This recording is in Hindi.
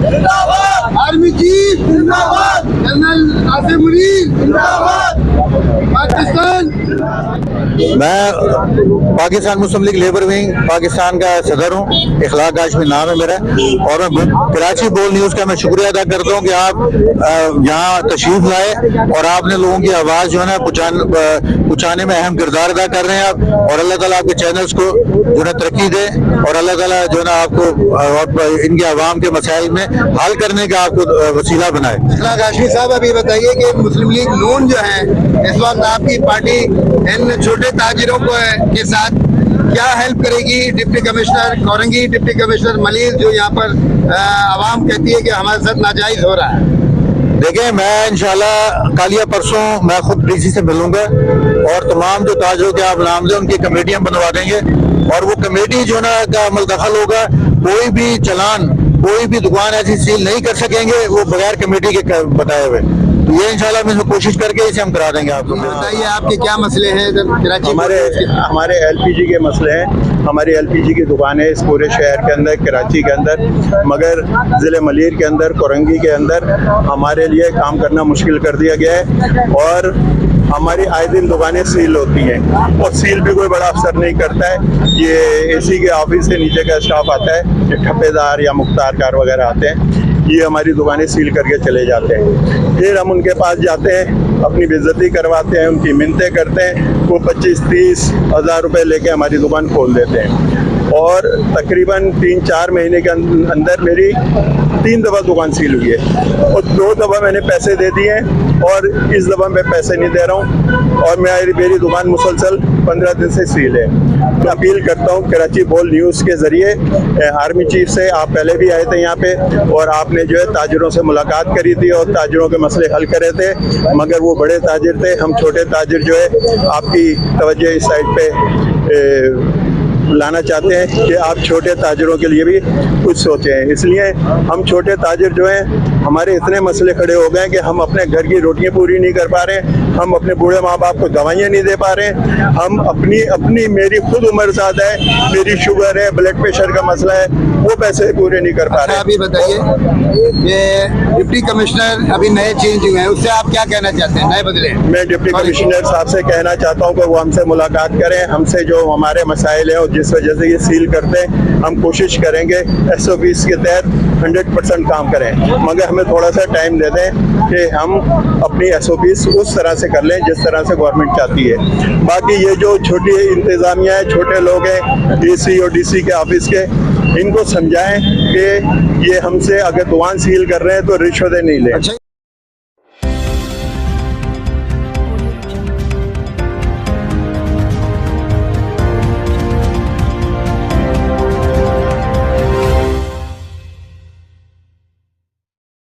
जिंदाबाद, आर्मी चीफ जिंदाबाद, जनरल आसिम मुनीर जिंदाबाद, पाकिस्तान। मैं पाकिस्तान मुस्लिम लीग लेबर विंग पाकिस्तान का सदर हूँ, इखलाक काशमी नाम है मेरा। और मैं कराची बोल न्यूज़ का मैं शुक्रिया अदा करता हूँ कि आप यहाँ तशरीफ लाए और आपने लोगों की आवाज़ जो है ना पहुँचाने में अहम किरदार अदा कर रहे हैं आप। और अल्लाह ताला आपके चैनल्स को जो है तरक्की दे और अल्लाह ताला जो है ना आपको इनके आवाम के मसाइल में हल करने का आपको वसीला बनाए। इखलाक काशमी साहब, अभी बताइए कि मुस्लिम लीग नून जो है इस वक्त आपकी पार्टी इन छोटे ताजिरों को के साथ क्या हेल्प करेगी? Deputy commissioner Korangi, deputy commissioner Malir, जो यहाँ पर आवाम कहती है कि हमारे साथ नाजायज हो रहा है। देखिए, मैं इंशाल्लाह कल या परसों मैं खुद डीसी से मिलूंगा और तमाम जो ताजरों के आप नाम दें उनकी कमेटियां बनवा देंगे और वो कमेटी जो ना का अमल दखल होगा। कोई भी चलान, कोई भी दुकान ऐसी सील नहीं कर सकेंगे वो बगैर कमेटी के बताए हुए। तो ये इंशाल्लाह मैं कोशिश करके इसे हम करा देंगे आपको। बताइए आपके क्या मसले हैं कराची? हमारे एलपीजी के मसले हैं। हमारी एलपीजी की दुकान है इस पूरे शहर के अंदर, कराची के अंदर, मगर ज़िले मलीर के अंदर, कोरंगी के अंदर हमारे लिए काम करना मुश्किल कर दिया गया है और हमारी आए दिन दुकानें सील होती हैं और सील भी कोई बड़ा अफसर नहीं करता है। ये एसी के ऑफिस से नीचे का स्टाफ आता है, ये ठप्पेदार या मुख्तारकार वगैरह आते हैं, ये हमारी दुकानें सील करके चले जाते हैं। फिर हम उनके पास जाते हैं, अपनी बेइज्जती करवाते हैं, उनकी मिन्नतें करते हैं, वो 25-30 हज़ार रुपये लेके हमारी दुकान खोल देते हैं। और तकरीबन 3-4 महीने के अंदर मेरी 3 दफ़ा दुकान सील हुई है और 2 दफ़ा मैंने पैसे दे दिए हैं और इस दफ़ा मैं पैसे नहीं दे रहा हूँ और मेरी दुकान मुसलसल 15 दिन से सील है। तो अपील करता हूँ कराची बोल न्यूज़ के ज़रिए आर्मी चीफ से, आप पहले भी आए थे यहाँ पे और आपने जो है ताजिरों से मुलाकात करी थी और ताजिरों के मसले हल करे थे, मगर वो बड़े ताजिर थे, हम छोटे ताजिर जो है आपकी तवज्जो इस साइड पे लाना चाहते हैं कि आप छोटे ताजिरों के लिए भी कुछ सोचें। इसलिए हम छोटे ताजिर जो हैं, हमारे इतने मसले खड़े हो गए कि हम अपने घर की रोटियां पूरी नहीं कर पा रहे, हम अपने बूढ़े माँ बाप को दवाइयाँ नहीं दे पा रहे, हम अपनी मेरी खुद उम्र ज़्यादा है, मेरी शुगर है, ब्लड प्रेशर का मसला है, वो पैसे पूरे नहीं कर पा रहे। अभी बताइए, ये डिप्टी कमिश्नर अभी नए चेंज हुए हैं, उससे आप क्या कहना चाहते हैं? नए बदले? मैं डिप्टी कमिश्नर साहब से कहना चाहता हूँ कि वो हमसे मुलाकात करें, हमसे जो हमारे मसाइल हैं और जिस वजह से ये सील करते हैं, हम कोशिश करेंगे SOPs के तहत 100% काम करें, मगर हमें थोड़ा सा टाइम दे दें कि हम अपनी SOPs उस तरह से कर लें जिस तरह से गवर्नमेंट चाहती है। बाकी ये जो छोटी इंतज़ामिया है, छोटे लोग हैं DC और DC के ऑफिस के, इनको समझाएं कि ये हमसे अगर दुकान सील कर रहे हैं तो रिश्वतें नहीं लें।